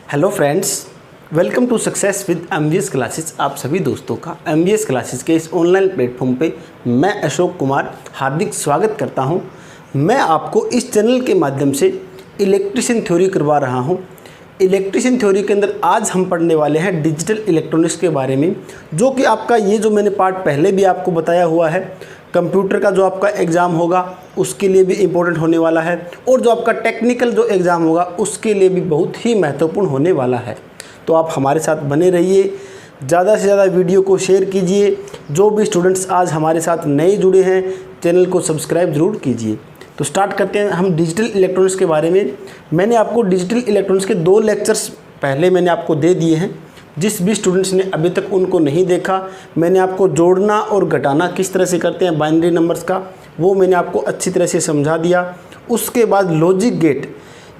Hello friends, welcome to success with MVS classes. आप सभी दोस्तों का एमवीएस क्लासेस के इस ऑनलाइन प्लेटफॉर्म पे मैं अशोक कुमार हार्दिक स्वागत करता हूं। मैं आपको इस चैनल के माध्यम से इलेक्ट्रिशियन थ्योरी करवा रहा हूं। इलेक्ट्रिशियन थ्योरी के अंदर आज हम पढ़ने वाले हैं डिजिटल इलेक्ट्रॉनिक्स के बारे में, जो कि आपका ये जो मैंने पार्ट पहले भी आपको बताया हुआ है, कंप्यूटर का जो आपका एग्ज़ाम होगा उसके लिए भी इम्पोर्टेंट होने वाला है, और जो आपका टेक्निकल जो एग्ज़ाम होगा उसके लिए भी बहुत ही महत्वपूर्ण होने वाला है। तो आप हमारे साथ बने रहिए, ज़्यादा से ज़्यादा वीडियो को शेयर कीजिए। जो भी स्टूडेंट्स आज हमारे साथ नए जुड़े हैं, चैनल को सब्सक्राइब ज़रूर कीजिए। तो स्टार्ट करते हैं हम डिजिटल इलेक्ट्रॉनिक्स के बारे में। मैंने आपको डिजिटल इलेक्ट्रॉनिक्स के 2 लेक्चर्स पहले मैंने आपको दे दिए हैं। जिस भी स्टूडेंट्स ने अभी तक उनको नहीं देखा, मैंने आपको जोड़ना और घटाना किस तरह से करते हैं बाइनरी नंबर्स का, वो मैंने आपको अच्छी तरह से समझा दिया। उसके बाद लॉजिक गेट,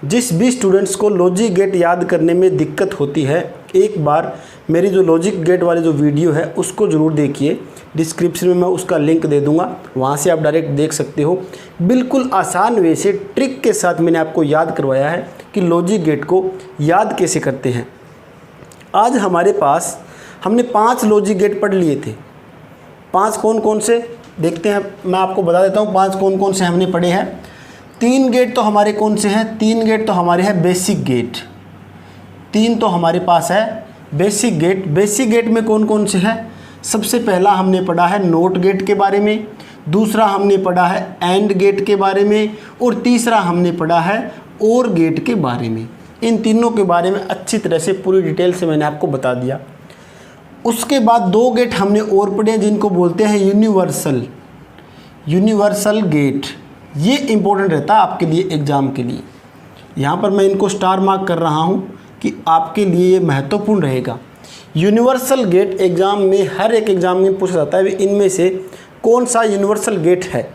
जिस भी स्टूडेंट्स को लॉजिक गेट याद करने में दिक्कत होती है, एक बार मेरी जो लॉजिक गेट वाली जो वीडियो है उसको ज़रूर देखिए। डिस्क्रिप्शन में मैं उसका लिंक दे दूंगा, वहाँ से आप डायरेक्ट देख सकते हो। बिल्कुल आसान वे से ट्रिक के साथ मैंने आपको याद करवाया है कि लॉजिक गेट को याद कैसे करते हैं। आज हमारे पास हमने 5 लॉजिक गेट पढ़ लिए थे। 5 कौन कौन से देखते हैं, मैं आपको बता देता हूँ 5 कौन कौन से हमने पढ़े हैं। 3 गेट तो हमारे कौन से हैं? 3 गेट तो हमारे हैं बेसिक गेट। 3 तो हमारे पास है बेसिक गेट। बेसिक गेट में कौन कौन से हैं? सबसे पहला हमने पढ़ा है नोट गेट के बारे में, दूसरा हमने पढ़ा है एंड गेट के बारे में, और तीसरा हमने पढ़ा है और गेट के बारे में। इन तीनों के बारे में अच्छी तरह से पूरी डिटेल से मैंने आपको बता दिया। उसके बाद 2 गेट हमने और पढ़े हैं जिनको बोलते हैं यूनिवर्सल गेट। ये इंपॉर्टेंट रहता है आपके लिए एग्ज़ाम के लिए। यहाँ पर मैं इनको स्टार मार्क कर रहा हूँ कि आपके लिए ये महत्वपूर्ण रहेगा। यूनिवर्सल गेट एग्ज़ाम में, हर एक एग्ज़ाम में पूछा जाता है इनमें से कौन सा यूनिवर्सल गेट है।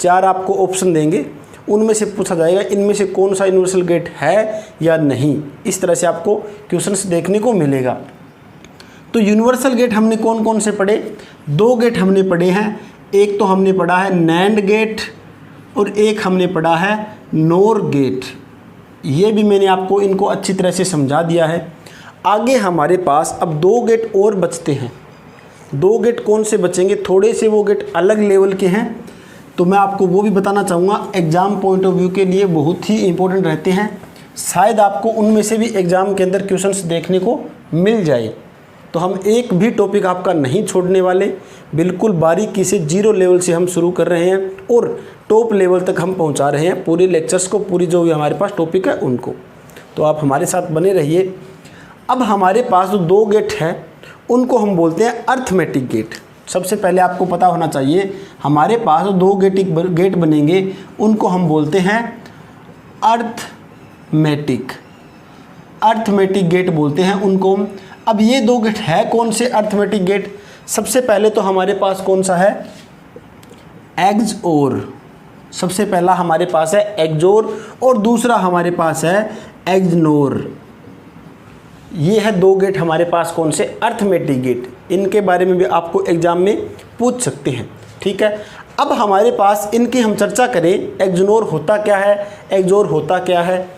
4 आपको ऑप्शन देंगे, उनमें से पूछा जाएगा इनमें से कौन सा यूनिवर्सल गेट है या नहीं। इस तरह से आपको क्वेश्चंस देखने को मिलेगा। तो यूनिवर्सल गेट हमने कौन कौन से पढ़े? 2 गेट हमने पढ़े हैं। एक तो हमने पढ़ा है नैंड गेट और एक हमने पढ़ा है नोर गेट। ये भी मैंने आपको इनको अच्छी तरह से समझा दिया है। आगे हमारे पास अब 2 गेट और बचते हैं। 2 गेट कौन से बचेंगे? थोड़े से वो गेट अलग लेवल के हैं, तो मैं आपको वो भी बताना चाहूँगा। एग्ज़ाम पॉइंट ऑफ व्यू के लिए बहुत ही इंपॉर्टेंट रहते हैं। शायद आपको उनमें से भी एग्ज़ाम के अंदर क्वेश्चंस देखने को मिल जाए। तो हम एक भी टॉपिक आपका नहीं छोड़ने वाले, बिल्कुल बारीकी से 0 लेवल से हम शुरू कर रहे हैं और टॉप लेवल तक हम पहुंचा रहे हैं पूरे लेक्चर्स को, पूरी जो भी हमारे पास टॉपिक है उनको। तो आप हमारे साथ बने रहिए। अब हमारे पास जो 2 गेट हैं उनको हम बोलते हैं अर्थमेटिक गेट। सबसे पहले आपको पता होना चाहिए हमारे पास 2 गेट बनेंगे, उनको हम बोलते हैं अर्थमेटिक गेट बोलते हैं उनको। अब ये 2 गेट है कौन से अर्थमेटिक गेट? सबसे पहले तो हमारे पास कौन सा है? एक्सओर। सबसे पहला हमारे पास है एक्सओर और दूसरा हमारे पास है एक्सनोर। ये है 2 गेट हमारे पास कौन से? Arithmetic gate. इनके बारे में भी आपको एग्जाम में पूछ सकते हैं, ठीक है। अब हमारे पास इनकी हम चर्चा करें, एक्सनोर होता क्या है, एक्सओर होता क्या है।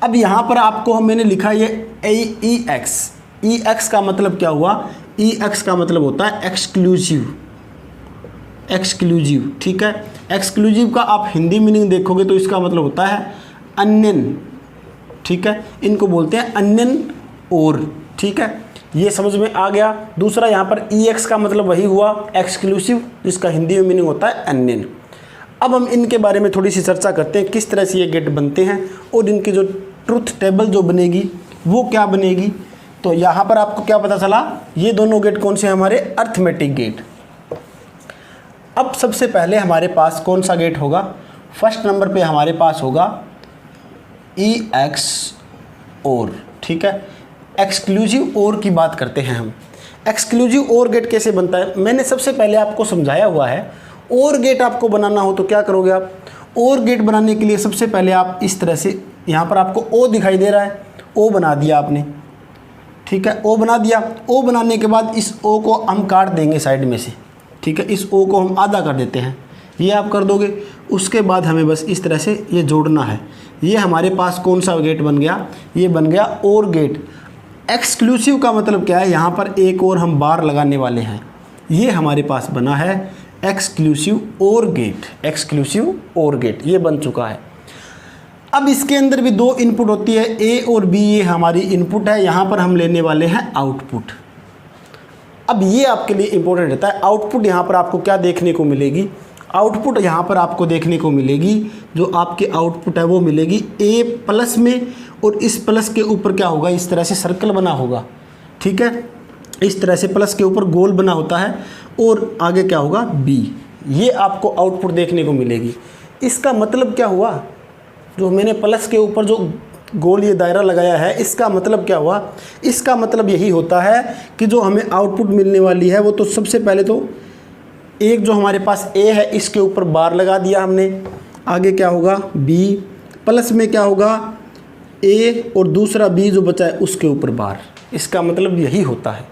अब यहाँ पर आपको मैंने लिखा ये EX का मतलब क्या हुआ? EX का मतलब होता है एक्सक्लूसिव, ठीक है। एक्सक्लूसिव का आप हिंदी मीनिंग देखोगे तो इसका मतलब होता है अनन्य, ठीक है। इनको बोलते हैं अनन्य और, ठीक है। ये समझ में आ गया। दूसरा यहाँ पर EX का मतलब वही हुआ एक्सक्लूसिव, जिसका हिंदी में मीनिंग होता है अनन्य। अब हम इनके बारे में थोड़ी सी चर्चा करते हैं, किस तरह से ये गेट बनते हैं और इनकी जो ट्रुथ टेबल जो बनेगी वो क्या बनेगी। तो यहाँ पर आपको क्या पता चला? ये दोनों गेट कौन से हमारे? Arithmetic gate. अब सबसे पहले हमारे पास कौन सा गेट होगा? फर्स्ट नंबर पे हमारे पास होगा EX और, ठीक है। एक्सक्लूसिव और की बात करते हैं हम। एक्सक्लूसिव और गेट कैसे बनता है मैंने सबसे पहले आपको समझाया हुआ है। और गेट आपको बनाना हो तो क्या करोगे आप? और गेट बनाने के लिए सबसे पहले आप इस तरह से, यहाँ पर आपको O दिखाई दे रहा है, O बना दिया आपने, ठीक है। O बना दिया। O बनाने के बाद इस O को हम काट देंगे साइड में से, ठीक है। इस O को हम आधा कर देते हैं, ये आप कर दोगे। उसके बाद हमें बस इस तरह से ये जोड़ना है। ये हमारे पास कौन सा गेट बन गया, ये बन गया और गेट। एक्सक्लूसिव का मतलब क्या है, यहाँ पर एक और हम बार लगाने वाले हैं। ये हमारे पास बना है एक्सक्लूसिव और गेट, एक्सक्लूसिव और गेट ये बन चुका है। अब इसके अंदर भी दो इनपुट होती है, ए और बी, ये हमारी इनपुट है, यहाँ पर हम लेने वाले हैं आउटपुट। अब ये आपके लिए इंपॉर्टेंट रहता है, आउटपुट यहाँ पर आपको क्या देखने को मिलेगी, आउटपुट यहाँ पर आपको देखने को मिलेगी, जो आपके आउटपुट है वो मिलेगी ए प्लस में, और इस प्लस के ऊपर क्या होगा, इस तरह से सर्कल बना होगा, ठीक है, इस तरह से प्लस के ऊपर गोल बना होता है, और आगे क्या होगा बी, ये आपको आउटपुट देखने को मिलेगी। इसका मतलब क्या हुआ, जो मैंने प्लस के ऊपर जो गोल ये दायरा लगाया है, इसका मतलब क्या हुआ, इसका मतलब यही होता है कि जो हमें आउटपुट मिलने वाली है वो तो सबसे पहले तो एक जो हमारे पास ए है इसके ऊपर बार लगा दिया हमने, आगे क्या होगा बी, प्लस में क्या होगा ए, और दूसरा बी जो बचा है उसके ऊपर बार। इसका मतलब यही होता है,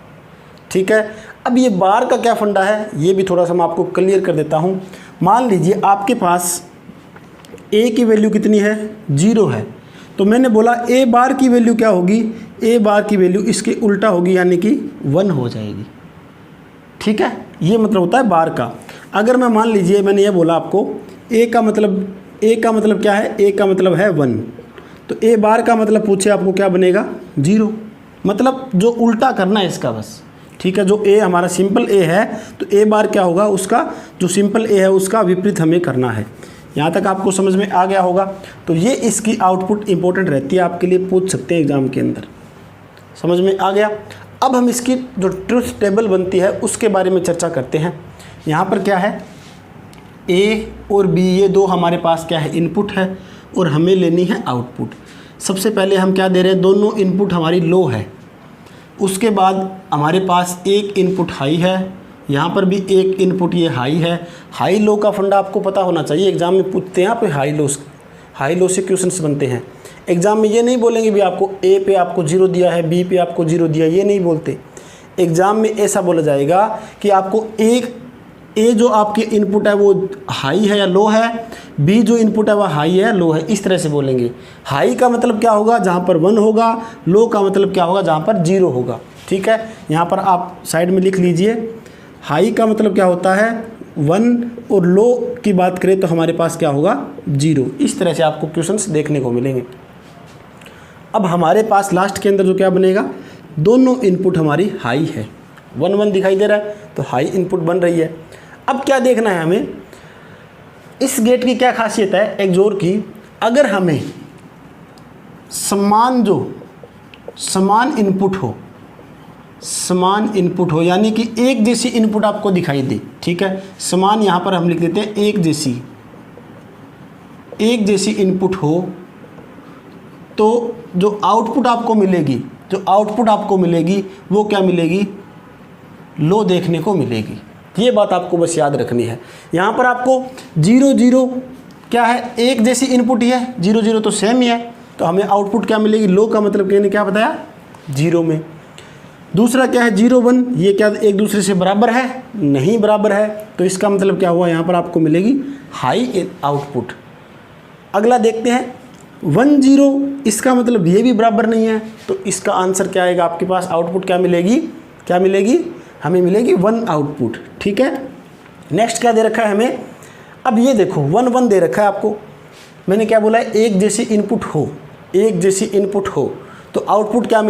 ठीक है। अब ये बार का क्या फंडा है ये भी थोड़ा सा मैं आपको क्लियर कर देता हूँ। मान लीजिए आपके पास ए की वैल्यू कितनी है, 0 है, तो मैंने बोला ए बार की वैल्यू क्या होगी, ए बार की वैल्यू इसके उल्टा होगी, यानी कि 1 हो जाएगी, ठीक है। ये मतलब होता है बार का। अगर मैं मान लीजिए मैंने ये बोला आपको ए का मतलब क्या है, ए का मतलब है 1, तो ए बार का मतलब पूछे आपको क्या बनेगा 0, मतलब जो उल्टा करना है इसका बस, ठीक है। जो ए हमारा सिंपल ए है तो ए बार क्या होगा, उसका जो सिंपल ए है उसका विपरीत हमें करना है। यहाँ तक आपको समझ में आ गया होगा। तो ये इसकी आउटपुट इंपॉर्टेंट रहती है, आपके लिए पूछ सकते हैं एग्जाम के अंदर, समझ में आ गया। अब हम इसकी जो ट्रुथ टेबल बनती है उसके बारे में चर्चा करते हैं। यहाँ पर क्या है, ए और बी ये दो हमारे पास क्या है इनपुट है, और हमें लेनी है आउटपुट। सबसे पहले हम क्या दे रहे हैं, दोनों इनपुट हमारी लो है, उसके बाद हमारे पास एक इनपुट हाई है, यहाँ पर भी एक इनपुट ये हाई है। हाई लो का फंडा आपको पता होना चाहिए, एग्जाम में पूछते हैं, यहाँ पे हाई लो से क्वेश्चंस बनते हैं। एग्जाम में ये नहीं बोलेंगे भी आपको ए पे आपको 0 दिया है, बी पे आपको 0 दिया, ये नहीं बोलते। एग्जाम में ऐसा बोला जाएगा कि आपको ए जो आपके इनपुट है वो हाई है या लो है, बी जो इनपुट है वह हाई है या लो है, इस तरह से बोलेंगे। हाई का मतलब क्या होगा, जहाँ पर 1 होगा, लो का मतलब क्या होगा, जहाँ पर 0 होगा, ठीक है। यहाँ पर आप साइड में लिख लीजिए, हाई का मतलब क्या होता है 1, और लो की बात करें तो हमारे पास क्या होगा 0। इस तरह से आपको क्वेश्चंस देखने को मिलेंगे। अब हमारे पास लास्ट के अंदर जो क्या बनेगा, दोनों इनपुट हमारी हाई है, 1 1 दिखाई दे रहा है तो हाई इनपुट बन रही है। अब क्या देखना है हमें, इस गेट की क्या खासियत है एक जोर की, अगर हमें समान इनपुट हो, यानी कि एक जैसी इनपुट आपको दिखाई दे, ठीक है। समान यहाँ पर हम लिख देते हैं एक जैसी इनपुट हो, तो जो आउटपुट आपको मिलेगी वो क्या मिलेगी, लो देखने को मिलेगी। ये बात आपको बस याद रखनी है। यहाँ पर आपको 0 0 क्या है, एक जैसी इनपुट ही है, 0 0 तो सेम ही है, तो हमें आउटपुट क्या मिलेगी, लो का मतलब मैंने क्या बताया 0 में। दूसरा क्या है 0 1, ये क्या एक दूसरे से बराबर है, नहीं बराबर है, तो इसका मतलब क्या हुआ, यहाँ पर आपको मिलेगी हाई आउटपुट। अगला देखते हैं 1 0, इसका मतलब ये भी बराबर नहीं है, तो इसका आंसर क्या आएगा, आपके पास आउटपुट क्या मिलेगी, हमें मिलेगी 1 आउटपुट, ठीक है। नेक्स्ट क्या दे रखा है हमें, अब ये देखो 1 1 दे रखा है आपको, मैंने क्या बोला है एक जैसी इनपुट हो, तो आउटपुट क्या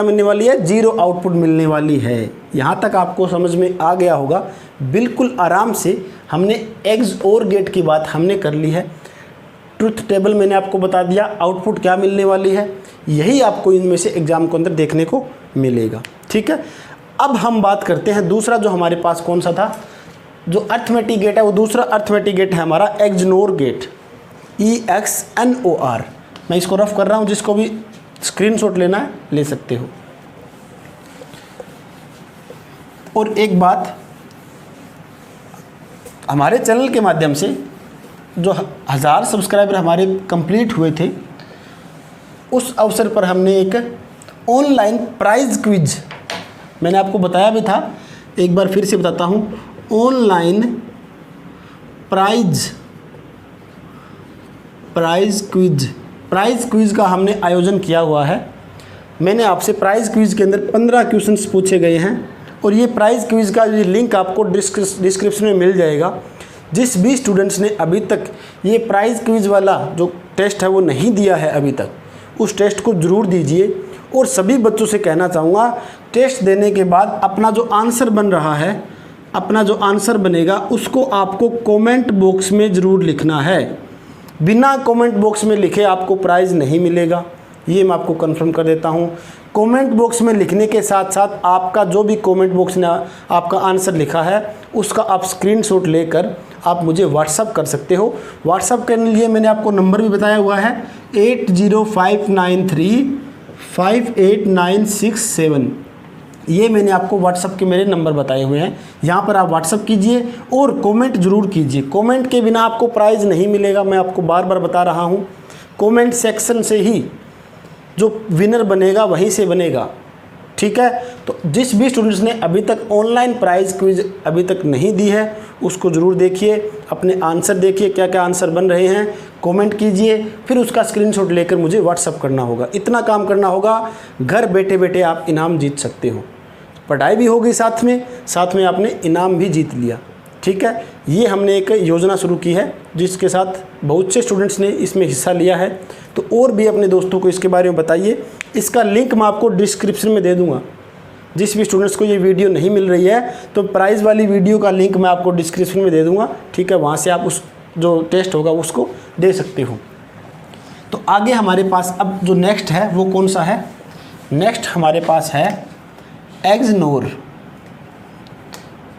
मिलने वाली है, 0 आउटपुट मिलने वाली है। यहाँ तक आपको समझ में आ गया होगा, बिल्कुल आराम से हमने एग्स और गेट की बात हमने कर ली है। ट्रुथ टेबल मैंने आपको बता दिया, आउटपुट क्या मिलने वाली है, यही आपको इनमें से एग्जाम के अंदर देखने को मिलेगा, ठीक है। अब हम बात करते हैं दूसरा जो हमारे पास कौन सा था, जो अर्थमेटिक गेट है, वो दूसरा अर्थमेटिक गेट है हमारा एक्सनोर गेट, EXNOR। मैं इसको रफ कर रहा हूँ, जिसको भी स्क्रीनशॉट लेना है ले सकते हो। और एक बात, हमारे चैनल के माध्यम से जो 1000 सब्सक्राइबर हमारे कंप्लीट हुए थे, उस अवसर पर हमने एक ऑनलाइन प्राइज क्विज, मैंने आपको बताया भी था, एक बार फिर से बताता हूँ, प्राइज क्विज का हमने आयोजन किया हुआ है। मैंने आपसे प्राइज क्विज के अंदर 15 क्वेश्चंस पूछे गए हैं और ये प्राइज क्विज का ये लिंक आपको डिस्क्रिप्शन में मिल जाएगा। जिस भी स्टूडेंट्स ने अभी तक ये प्राइज क्विज वाला जो टेस्ट है वो नहीं दिया है अभी तक, उस टेस्ट को ज़रूर दीजिए। और सभी बच्चों से कहना चाहूँगा, टेस्ट देने के बाद अपना जो आंसर बन रहा है, अपना जो आंसर बनेगा उसको आपको कमेंट बॉक्स में ज़रूर लिखना है। बिना कमेंट बॉक्स में लिखे आपको प्राइज़ नहीं मिलेगा, ये मैं आपको कंफर्म कर देता हूँ। कमेंट बॉक्स में लिखने के साथ साथ आपका जो भी कमेंट बॉक्स ने आपका आंसर लिखा है उसका आप स्क्रीनशॉट लेकर आप मुझे व्हाट्सअप कर सकते हो। व्हाट्सअप करने के लिए मैंने आपको नंबर भी बताया हुआ है 8059358967। ये मैंने आपको व्हाट्सअप के मेरे नंबर बताए हुए हैं, यहाँ पर आप व्हाट्सअप कीजिए और कमेंट ज़रूर कीजिए। कमेंट के बिना आपको प्राइज़ नहीं मिलेगा, मैं आपको बार बार बता रहा हूँ। कमेंट सेक्शन से ही जो विनर बनेगा वहीं से बनेगा, ठीक है। तो जिस भी स्टूडेंट्स ने अभी तक ऑनलाइन प्राइज़ क्विज अभी तक नहीं दी है उसको ज़रूर देखिए, अपने आंसर देखिए क्या क्या आंसर बन रहे हैं, कमेंट कीजिए, फिर उसका स्क्रीनशॉट लेकर मुझे व्हाट्सअप करना होगा। इतना काम करना होगा, घर बैठे बैठे आप इनाम जीत सकते हो। पढ़ाई भी होगी साथ में आपने इनाम भी जीत लिया, ठीक है। ये हमने एक योजना शुरू की है जिसके साथ बहुत से स्टूडेंट्स ने इसमें हिस्सा लिया है। तो और भी अपने दोस्तों को इसके बारे में बताइए। इसका लिंक मैं आपको डिस्क्रिप्शन में दे दूंगा। जिस भी स्टूडेंट्स को ये वीडियो नहीं मिल रही है तो प्राइज़ वाली वीडियो का लिंक मैं आपको डिस्क्रिप्शन में दे दूंगा, ठीक है। वहाँ से आप उस जो टेस्ट होगा उसको दे सकते हो। तो आगे हमारे पास अब जो नेक्स्ट है वो कौन सा है? नेक्स्ट हमारे पास है एग्जनोर,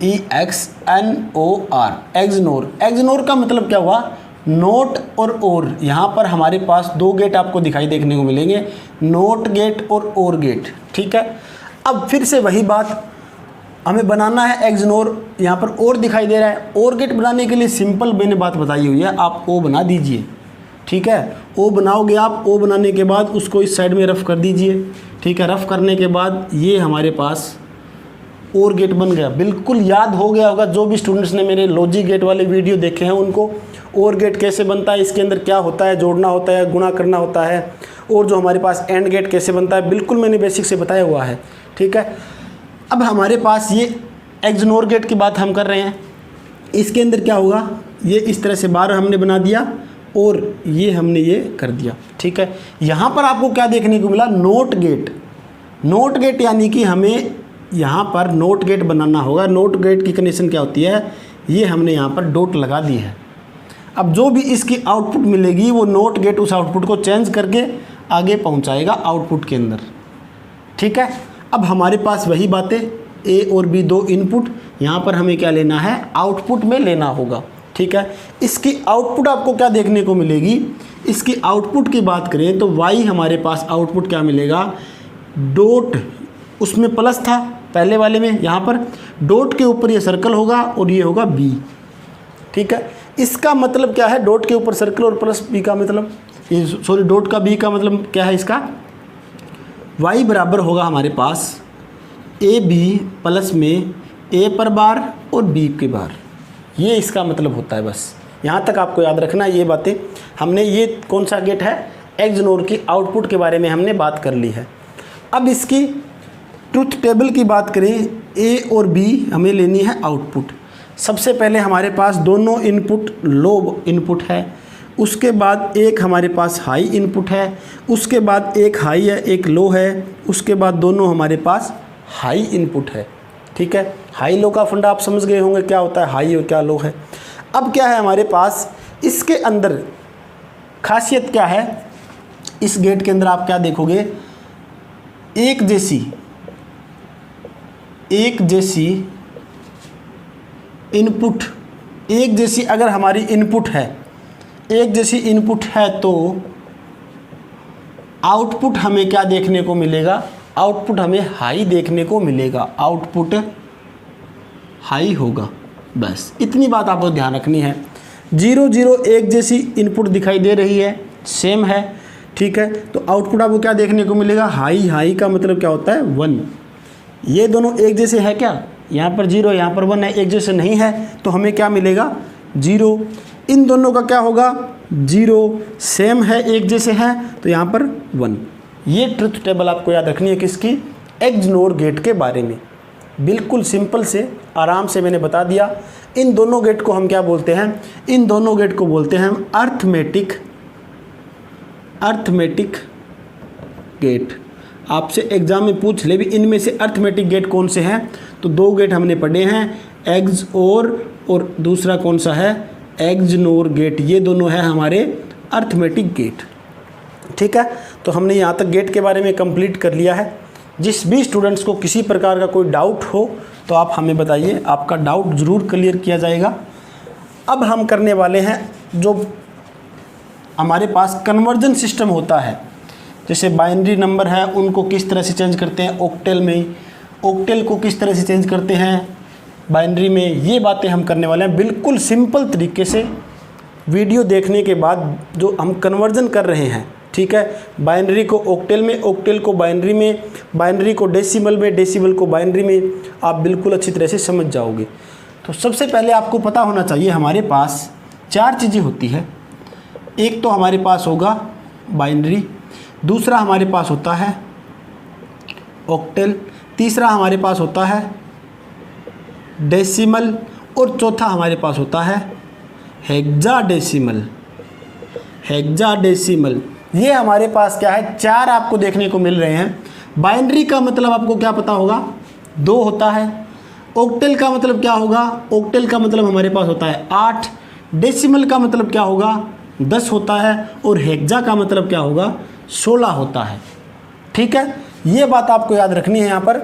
EXNOR, एग्जनोर। एग्जनोर का मतलब क्या हुआ? नोट और यहाँ पर हमारे पास दो गेट आपको दिखाई देखने को मिलेंगे, नोट गेट और गेट, ठीक है। अब फिर से वही बात, हमें बनाना है एग्जनोर। यहाँ पर और दिखाई दे रहा है। और गेट बनाने के लिए सिंपल मैंने बात बताई हुई है, आप ओ बना दीजिए, ठीक है। ओ बनाओगे आप, ओ बनाने के बाद उसको इस साइड में रफ़ कर दीजिए, ठीक है। रफ़ करने के बाद ये हमारे पास और गेट बन गया। बिल्कुल याद हो गया होगा जो भी स्टूडेंट्स ने मेरे लॉजिक गेट वाले वीडियो देखे हैं उनको, और गेट कैसे बनता है, इसके अंदर क्या होता है, जोड़ना होता है, गुणा करना होता है, और जो हमारे पास एंड गेट कैसे बनता है, बिल्कुल मैंने बेसिक से बताया हुआ है, ठीक है। अब हमारे पास ये एग्जनोर गेट की बात हम कर रहे हैं। इसके अंदर क्या होगा, ये इस तरह से बार हमने बना दिया और ये हमने ये कर दिया, ठीक है। यहाँ पर आपको क्या देखने को मिला? Note gate. नोट गेट यानी कि हमें यहाँ पर नोट गेट बनाना होगा। नोट गेट की कंडीशन क्या होती है? ये हमने यहाँ पर डॉट लगा दी है। अब जो भी इसकी आउटपुट मिलेगी वो नोट गेट उस आउटपुट को चेंज करके आगे पहुँचाएगा आउटपुट के अंदर, ठीक है। अब हमारे पास वही बातें, ए और बी दो इनपुट, यहाँ पर हमें क्या लेना है? आउटपुट में लेना होगा, ठीक है। इसकी आउटपुट आपको क्या देखने को मिलेगी? इसकी आउटपुट की बात करें तो वाई हमारे पास आउटपुट क्या मिलेगा? डॉट, उसमें प्लस था पहले वाले में, यहाँ पर डॉट के ऊपर ये सर्कल होगा और ये होगा बी, ठीक है। इसका मतलब क्या है? डॉट के ऊपर सर्कल और प्लस बी का मतलब, ये सॉरी डॉट का बी का मतलब क्या है इसका? y बराबर होगा हमारे पास ए बी प्लस में ए पर बार और बी के बार, ये इसका मतलब होता है। बस यहाँ तक आपको याद रखना ये बातें। हमने ये कौन सा गेट है? एग्जनोर की आउटपुट के बारे में हमने बात कर ली है। अब इसकी ट्रुथ टेबल की बात करें, ए और बी हमें लेनी है आउटपुट। सबसे पहले हमारे पास दोनों इनपुट लो इनपुट है, उसके बाद एक हमारे पास हाई इनपुट है, उसके बाद एक हाई है एक लो है, उसके बाद दोनों हमारे पास हाई इनपुट है, ठीक है। हाई लो का फंडा आप समझ गए होंगे क्या होता है हाई और क्या लो है। अब क्या है हमारे पास इसके अंदर खासियत क्या है? इस गेट के अंदर आप क्या देखोगे? एक जैसी इनपुट, एक जैसी अगर हमारी इनपुट है, एक जैसी इनपुट है तो आउटपुट हमें क्या देखने को मिलेगा? आउटपुट हमें हाई देखने को मिलेगा, आउटपुट हाई होगा। बस इतनी बात आपको ध्यान रखनी है। 0 0 एक जैसी इनपुट दिखाई दे रही है, सेम है, ठीक है। तो आउटपुट आपको क्या देखने को मिलेगा? हाई। हाई का मतलब क्या होता है? 1। ये दोनों एक जैसे है क्या? यहाँ पर 0 यहाँ पर 1 है, एक जैसे नहीं है तो हमें क्या मिलेगा? 0, इन दोनों का क्या होगा 0, सेम है एक जैसे हैं तो यहाँ पर 1। ये ट्रुथ टेबल आपको याद रखनी है किसकी, एग्ज नोर गेट के बारे में। बिल्कुल सिंपल से आराम से मैंने बता दिया। इन दोनों गेट को हम क्या बोलते हैं, इन दोनों गेट को बोलते हैं हम अर्थमेटिक गेट। आपसे एग्जाम में पूछ ले भी इनमें से अर्थमेटिक गेट कौन से हैं, तो 2 गेट हमने पढ़े हैं, एग्ज और दूसरा कौन सा है, एग्ज नोर गेट। ये दोनों हैं हमारे अर्थमेटिक गेट। ठीक है, तो हमने यहाँ तक गेट के बारे में कंप्लीट कर लिया है। जिस भी स्टूडेंट्स को किसी प्रकार का कोई डाउट हो तो आप हमें बताइए, आपका डाउट ज़रूर क्लियर किया जाएगा। अब हम करने वाले हैं जो हमारे पास कन्वर्जन सिस्टम होता है, जैसे बाइनरी नंबर है उनको किस तरह से चेंज करते हैं ऑक्टेल में, ऑक्टेल को किस तरह से चेंज करते हैं बाइनरी में, ये बातें हम करने वाले हैं बिल्कुल सिंपल तरीके से। वीडियो देखने के बाद जो हम कन्वर्जन कर रहे हैं, ठीक है, बाइनरी को ऑक्टेल में, ऑक्टेल को बाइनरी में, बाइनरी को डेसिमल में, डेसिमल को बाइनरी में, आप बिल्कुल अच्छी तरह से समझ जाओगे। तो सबसे पहले आपको पता होना चाहिए हमारे पास 4 चीज़ें होती है। एक तो हमारे पास होगा बाइनरी, दूसरा हमारे पास होता है ऑक्टेल, तीसरा हमारे पास होता है डेसिमल और चौथा हमारे पास होता है हेक्साडेसिमल। हेक्साडेसिमल ये हमारे पास क्या है, 4 आपको देखने को मिल रहे हैं। बाइनरी का मतलब आपको क्या पता होगा, 2 होता है। ऑक्टेल का मतलब क्या होगा, ऑक्टेल का मतलब हमारे पास होता है 8। डेसिमल का मतलब क्या होगा 10 होता है और हेक्सा का मतलब क्या होगा 16 होता है। ठीक है, ये बात आपको याद रखनी है। यहाँ पर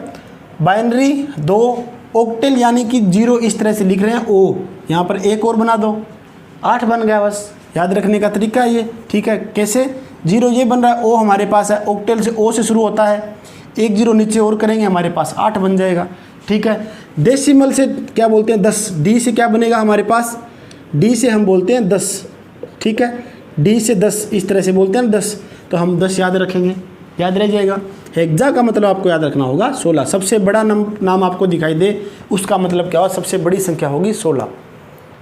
बाइनरी 2, ऑक्टेल यानी कि 0 इस तरह से लिख रहे हैं ओ, यहाँ पर एक और बना दो 8 बन गया, बस याद रखने का तरीका है ये। ठीक है, कैसे 0 ये बन रहा है, ओ हमारे पास है, ऑक्टेल से ओ से शुरू होता है, एक 0 नीचे और करेंगे हमारे पास 8 बन जाएगा। ठीक है, डेसिमल से क्या बोलते हैं 10, डी से क्या बनेगा हमारे पास, डी से हम बोलते हैं 10। ठीक है, डी से 10 इस तरह से बोलते हैं 10, तो हम 10 याद रखेंगे, याद रह जाएगा। हेक्सा का मतलब आपको याद रखना होगा 16। सबसे बड़ा नाम आपको दिखाई दे उसका मतलब क्या होगा, सबसे बड़ी संख्या होगी 16।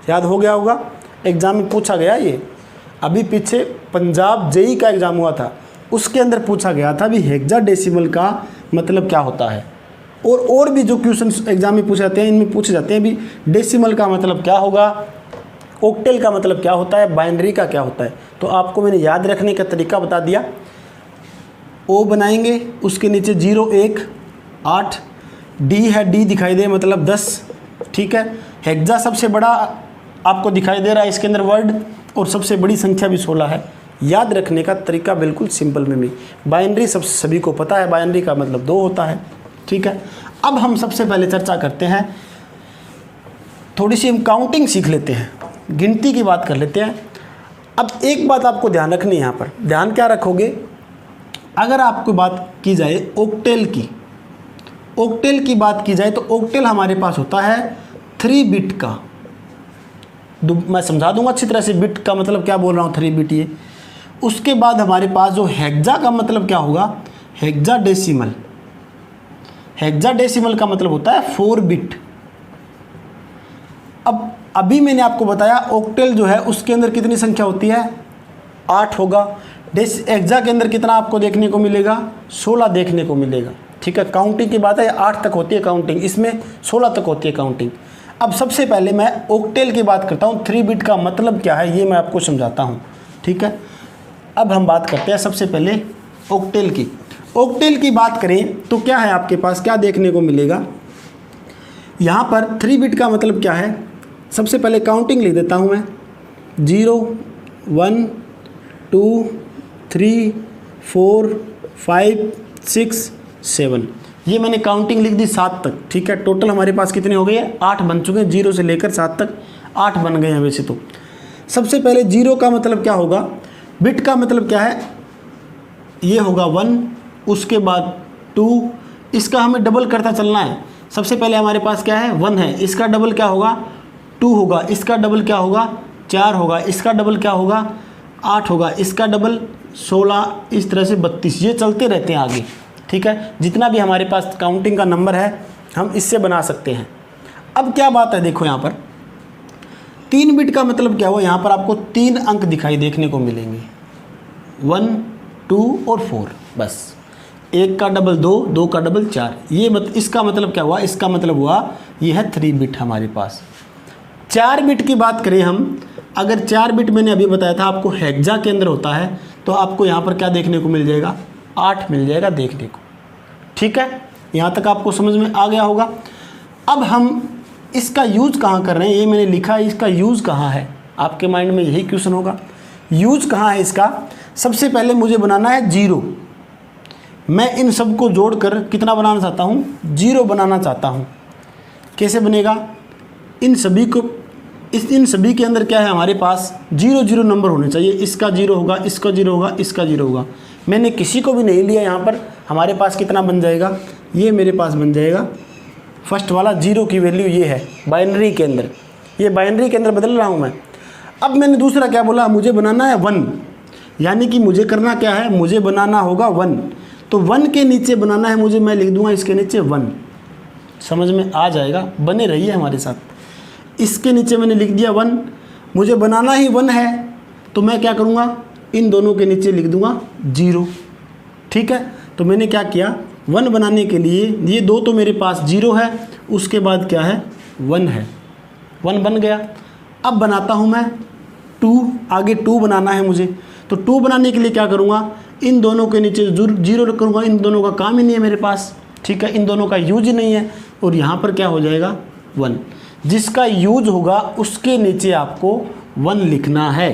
याद हो गया होगा, एग्ज़ाम में पूछा गया ये। अभी पीछे पंजाब जेई का एग्ज़ाम हुआ था, उसके अंदर पूछा गया था भी हेक्साडेसिमल का मतलब क्या होता है। और भी जो क्वेश्चन एग्ज़ाम में पूछे जाते हैं, इनमें पूछे जाते हैं भी डेसिमल का मतलब क्या होगा, ऑक्टेल का मतलब क्या होता है, बाइनरी का क्या होता है। तो आपको मैंने याद रखने का तरीका बता दिया। ओ बनाएंगे, उसके नीचे 0 1 8, डी है, डी दिखाई दे मतलब 10। ठीक है, हेक्सा सबसे बड़ा आपको दिखाई दे रहा है इसके अंदर वर्ड, और सबसे बड़ी संख्या भी 16 है। याद रखने का तरीका बिल्कुल सिंपल में भी। बाइनरी सभी को पता है, बाइनरी का मतलब 2 होता है। ठीक है, अब हम सबसे पहले चर्चा करते हैं, थोड़ी सी हम काउंटिंग सीख लेते हैं, गिनती की बात कर लेते हैं। अब एक बात आपको ध्यान रखनी है, यहाँ पर ध्यान क्या रखोगे, अगर आपको बात की जाए ऑक्टेल की, ऑक्टेल की बात की जाए तो ऑक्टेल हमारे पास होता है 3 बिट का। मैं समझा दूंगा अच्छी तरह से, बिट का मतलब क्या बोल रहा हूँ, 3 बिट ये। उसके बाद हमारे पास जो हेक्सा का मतलब क्या होगा, हेक्साडेसिमल। हेक्साडेसिमल का मतलब होता है 4 बिट। अब अभी मैंने आपको बताया ऑक्टेल जो है उसके अंदर कितनी संख्या होती है, 8 होगा। हेक्सा के अंदर कितना आपको देखने को मिलेगा, 16 देखने को मिलेगा। ठीक है, काउंटिंग की बात है, 8 तक होती है काउंटिंग, इसमें 16 तक होती है काउंटिंग। अब सबसे पहले मैं ऑक्टेल की बात करता हूँ, 3 बिट का मतलब क्या है ये मैं आपको समझाता हूँ। ठीक है, अब हम बात करते हैं सबसे पहले ऑक्टेल की। ऑक्टेल की बात करें तो क्या है आपके पास, क्या देखने को मिलेगा यहाँ पर। 3 बिट का मतलब क्या है, सबसे पहले काउंटिंग लिख देता हूँ मैं, 0 1 2 3 4 5 6 7, ये मैंने काउंटिंग लिख दी 7 तक। ठीक है, टोटल हमारे पास कितने हो गए हैं, 8 बन चुके हैं, 0 से लेकर 7 तक 8 बन गए हैं वैसे तो। सबसे पहले 0 का मतलब क्या होगा, बिट का मतलब क्या है, ये होगा 1, उसके बाद 2, इसका हमें डबल करता चलना है। सबसे पहले हमारे पास क्या है 1 है, इसका डबल क्या होगा 2 होगा, इसका डबल क्या होगा 4 होगा, इसका डबल क्या होगा 8 होगा, इसका डबल 16, इस तरह से 32, ये चलते रहते हैं आगे। ठीक है, जितना भी हमारे पास काउंटिंग का नंबर है हम इससे बना सकते हैं। अब क्या बात है देखो यहाँ पर, 3 बिट का मतलब क्या हुआ, यहाँ पर आपको 3 अंक दिखाई देखने को मिलेंगे, 1, 2 और 4, बस। 1 का डबल 2, 2 का डबल 4, ये इसका मतलब क्या हुआ, इसका मतलब हुआ ये है 3 बिट हमारे पास। 4 बिट की बात करें हम, अगर 4 बिट मैंने अभी बताया था आपको हेक्सा के अंदर होता है, तो आपको यहाँ पर क्या देखने को मिल जाएगा, 8 मिल जाएगा देखने को। ठीक है, यहाँ तक आपको समझ में आ गया होगा। अब हम इसका यूज़ कहाँ कर रहे हैं, ये मैंने लिखा है, इसका यूज़ कहाँ है, आपके माइंड में यही क्वेश्चन होगा, यूज़ कहाँ है इसका। सबसे पहले मुझे बनाना है 0। मैं इन सब को जोड़कर कितना बनाना चाहता हूँ, 0 बनाना चाहता हूँ। कैसे बनेगा, इन सभी के अंदर क्या है हमारे पास 0 0 नंबर होने चाहिए। इसका 0 होगा, इसका 0 होगा, इसका 0 होगा। मैंने किसी को भी नहीं लिया यहाँ पर, हमारे पास कितना बन जाएगा, ये मेरे पास बन जाएगा फर्स्ट वाला 0 की वैल्यू ये है बाइनरी के अंदर, ये बाइनरी के अंदर बदल रहा हूँ मैं। अब मैंने दूसरा क्या बोला, मुझे बनाना है 1, यानी कि मुझे करना क्या है, मुझे बनाना होगा 1। तो 1 के नीचे बनाना है मुझे, मैं लिख दूंगा इसके नीचे 1, समझ में आ जाएगा, बने रहिए हमारे साथ। इसके नीचे मैंने लिख दिया 1, मुझे बनाना ही 1 है, तो मैं क्या करूँगा, इन दोनों के नीचे लिख दूंगा 0। ठीक है, तो मैंने क्या किया, 1 बनाने के लिए ये 2 तो मेरे पास 0 है, उसके बाद क्या है 1 है, 1 बन गया। अब बनाता हूँ मैं 2, आगे 2 बनाना है मुझे। तो 2 बनाने के लिए क्या करूँगा, इन दोनों के नीचे 0 रखूँगा, इन दोनों का काम ही नहीं है मेरे पास। ठीक है, इन दोनों का यूज ही नहीं है, और यहाँ पर क्या हो जाएगा 1। जिसका यूज होगा उसके नीचे आपको 1 लिखना है।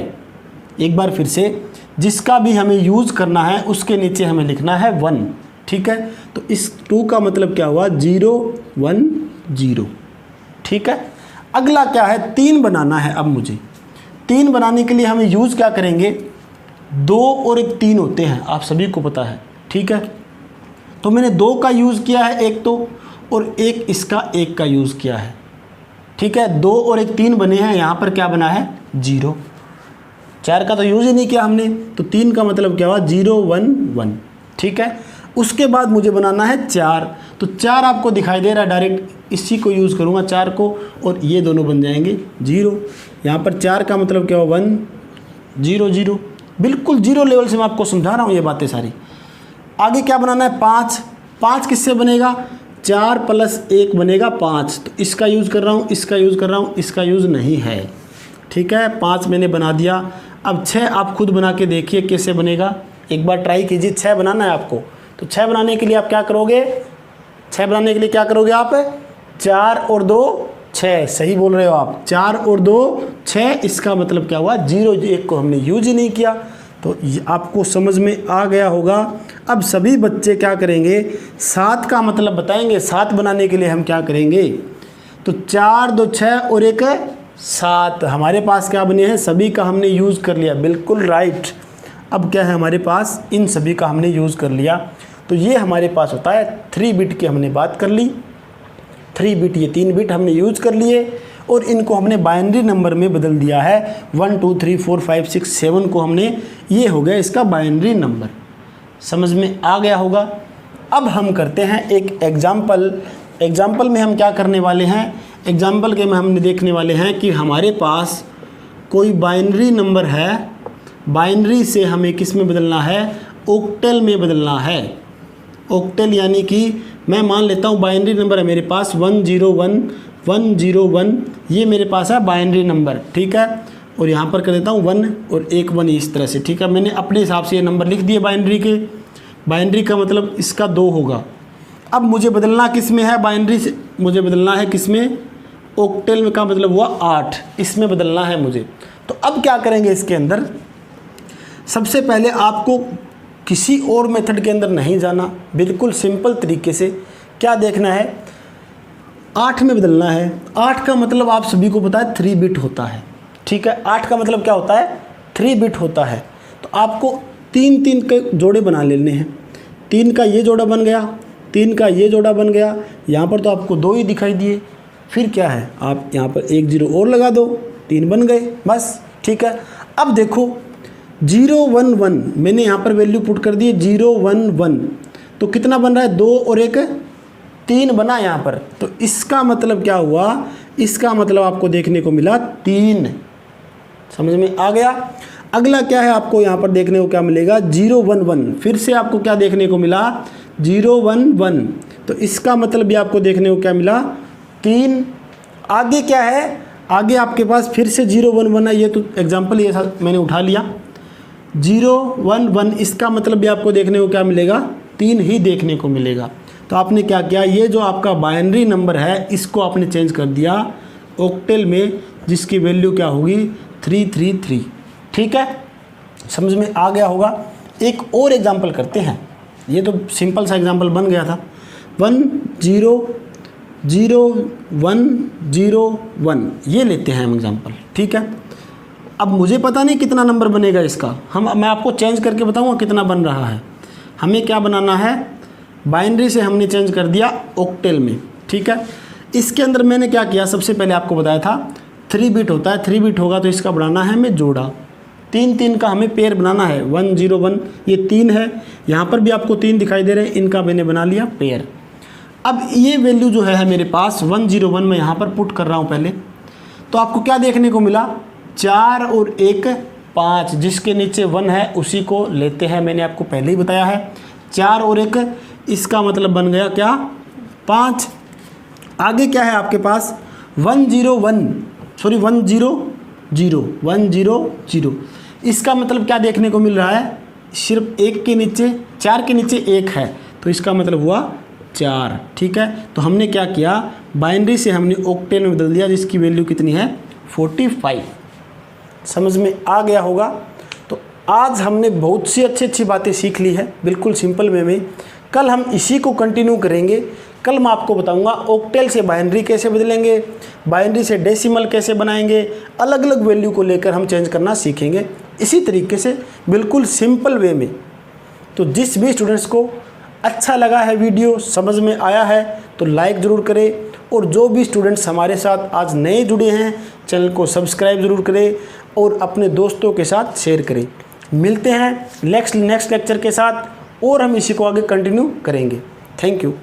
एक बार फिर से, जिसका भी हमें यूज़ करना है उसके नीचे हमें लिखना है 1। ठीक है, तो इस 2 का मतलब क्या हुआ, 0 1 0। ठीक है, अगला क्या है, 3 बनाना है। अब मुझे 3 बनाने के लिए हमें यूज़ क्या करेंगे, 2 और 1 3 होते हैं, आप सभी को पता है। ठीक है, तो मैंने 2 का यूज़ किया है एक तो, और एक इसका 1 का यूज़ किया है। ठीक है, 2 और 1 3 बने हैं, यहाँ पर क्या बना है 0। 4 का तो यूज़ ही नहीं किया हमने, तो 3 का मतलब क्या हुआ 0 1 1। ठीक है, उसके बाद मुझे बनाना है 4, तो 4 आपको दिखाई दे रहा है, डायरेक्ट इसी को यूज़ करूँगा 4 को, और ये दोनों बन जाएंगे 0। यहाँ पर 4 का मतलब क्या हुआ 1 0 0, बिल्कुल 0 लेवल से मैं आपको समझा रहा हूँ ये बातें सारी। आगे क्या बनाना है 5, 5 किससे बनेगा, 4 + 1 बनेगा 5। तो इसका यूज़ कर रहा हूँ, इसका यूज़ कर रहा हूँ, इसका यूज़ नहीं है। ठीक है, 5 मैंने बना दिया। अब 6 आप खुद बना के देखिए कैसे बनेगा, एक बार ट्राई कीजिए। 6 बनाना है आपको, तो 6 बनाने के लिए आप क्या करोगे, 6 बनाने के लिए क्या करोगे आप, 4 और 2 6, सही बोल रहे हो आप, 4 और 2 6। इसका मतलब क्या हुआ 0 1 को हमने यूज ही नहीं किया। तो आपको समझ में आ गया होगा। अब सभी बच्चे क्या करेंगे, 7 का मतलब बताएंगे। 7 बनाने के लिए हम क्या करेंगे, तो 4 2 6 और 1 7, हमारे पास क्या बने हैं, सभी का हमने यूज़ कर लिया, बिल्कुल राइट। अब क्या है हमारे पास, इन सभी का हमने यूज़ कर लिया। तो ये हमारे पास होता है 3 बिट की हमने बात कर ली, 3 बिट, ये 3 बिट हमने यूज़ कर लिए, और इनको हमने बाइनरी नंबर में बदल दिया है। 1 2 3 4 5 6 7 को हमने, ये हो गया इसका बाइनरी नंबर। समझ में आ गया होगा। अब हम करते हैं एक एग्जाम्पल में हम क्या करने वाले हैं, एग्जाम्पल के में हमने देखने वाले हैं कि हमारे पास कोई बाइनरी नंबर है, बाइनरी से हमें किस में बदलना है, ऑक्टल में बदलना है। ऑक्टल यानी कि मैं मान लेता हूँ बाइनरी नंबर है मेरे पास 101 101, ये मेरे पास है बाइनरी नंबर। ठीक है, और यहाँ पर कर देता हूँ 1 और 1 1 इस तरह से। ठीक है, मैंने अपने हिसाब से ये नंबर लिख दिए बाइनरी के। बाइनरी का मतलब इसका 2 होगा। अब मुझे बदलना किस में है, बाइनरी से मुझे बदलना है किस में, ऑक्टल में का मतलब हुआ 8, इसमें बदलना है मुझे। तो अब क्या करेंगे इसके अंदर, सबसे पहले आपको किसी और मेथड के अंदर नहीं जाना, बिल्कुल सिंपल तरीके से क्या देखना है, 8 में बदलना है। 8 का मतलब आप सभी को पता है 3 बिट होता है। ठीक है, 8 का मतलब क्या होता है, 3 बिट होता है। तो आपको 3 3 के जोड़े बना लेने हैं। 3 का ये जोड़ा बन गया, 3 का ये जोड़ा बन गया, यहाँ पर तो आपको 2 ही दिखाई दिए। फिर क्या है, आप यहाँ पर 1 0 और लगा दो, 3 बन गए बस। ठीक है, अब देखो 0 1 1 मैंने यहाँ पर वैल्यू पुट कर दी 0 1 1, तो कितना बन रहा है, 2 और 1 3 बना यहाँ पर। तो इसका मतलब क्या हुआ, इसका मतलब आपको देखने को मिला 3। समझ में आ गया। अगला क्या है, आपको यहाँ पर देखने को क्या मिलेगा 0 1 1। फिर से आपको क्या देखने को मिला 0 1 1। तो इसका मतलब भी आपको देखने को क्या मिला 3। आगे क्या है, आगे आपके पास फिर से 0 1 1 है। ये तो एग्जाम्पल ये मैंने उठा लिया 0 1 1। इसका मतलब भी आपको देखने को क्या मिलेगा 3 ही देखने को मिलेगा। तो आपने क्या किया, ये जो आपका बाइनरी नंबर है इसको आपने चेंज कर दिया ऑक्टेल में, जिसकी वैल्यू क्या होगी 333। ठीक है, समझ में आ गया होगा। एक और एग्जाम्पल करते हैं, ये तो सिंपल सा एग्जाम्पल बन गया था। 1 0 0 1 0 1 ये लेते हैं हम एग्जाम्पल। ठीक है, अब मुझे पता नहीं कितना नंबर बनेगा इसका, मैं आपको चेंज करके बताऊंगा कितना बन रहा है। हमें क्या बनाना है, बाइनरी से हमने चेंज कर दिया ऑक्टेल में। ठीक है, इसके अंदर मैंने क्या किया, सबसे पहले आपको बताया था 3 बिट होता है। 3 बिट होगा तो इसका बनाना है हमें जोड़ा, 3 3 का हमें पेयर बनाना है। 1 0 1 ये 3 है, यहाँ पर भी आपको 3 दिखाई दे रहे हैं, इनका मैंने बना लिया पेयर। अब ये वैल्यू जो है मेरे पास 1 0 1 मैं यहाँ पर पुट कर रहा हूँ पहले। तो आपको क्या देखने को मिला 4 और 1 5, जिसके नीचे 1 है उसी को लेते हैं, मैंने आपको पहले ही बताया है। 4 और 1 इसका मतलब बन गया क्या 5। आगे क्या है आपके पास 1 0 0, इसका मतलब क्या देखने को मिल रहा है, सिर्फ 1 के नीचे 4 के नीचे 1 है, तो इसका मतलब हुआ 4। ठीक है, तो हमने क्या किया, बाइनरी से हमने ऑक्टेल में बदल दिया, जिसकी वैल्यू कितनी है 45। समझ में आ गया होगा। तो आज हमने बहुत सी अच्छी बातें सीख ली है, बिल्कुल सिंपल वे में। कल हम इसी को कंटिन्यू करेंगे। कल मैं आपको बताऊंगा ऑक्टेल से बाइनरी कैसे बदलेंगे, बाइनरी से डेसिमल कैसे बनाएंगे, अलग अलग वैल्यू को लेकर हम चेंज करना सीखेंगे इसी तरीके से, बिल्कुल सिंपल वे में। तो जिस भी स्टूडेंट्स को अच्छा लगा है, वीडियो समझ में आया है, तो लाइक ज़रूर करें। और जो भी स्टूडेंट्स हमारे साथ आज नए जुड़े हैं, चैनल को सब्सक्राइब ज़रूर करें और अपने दोस्तों के साथ शेयर करें। मिलते हैं नेक्स्ट लेक्चर के साथ, और हम इसी को आगे कंटिन्यू करेंगे। Thank you.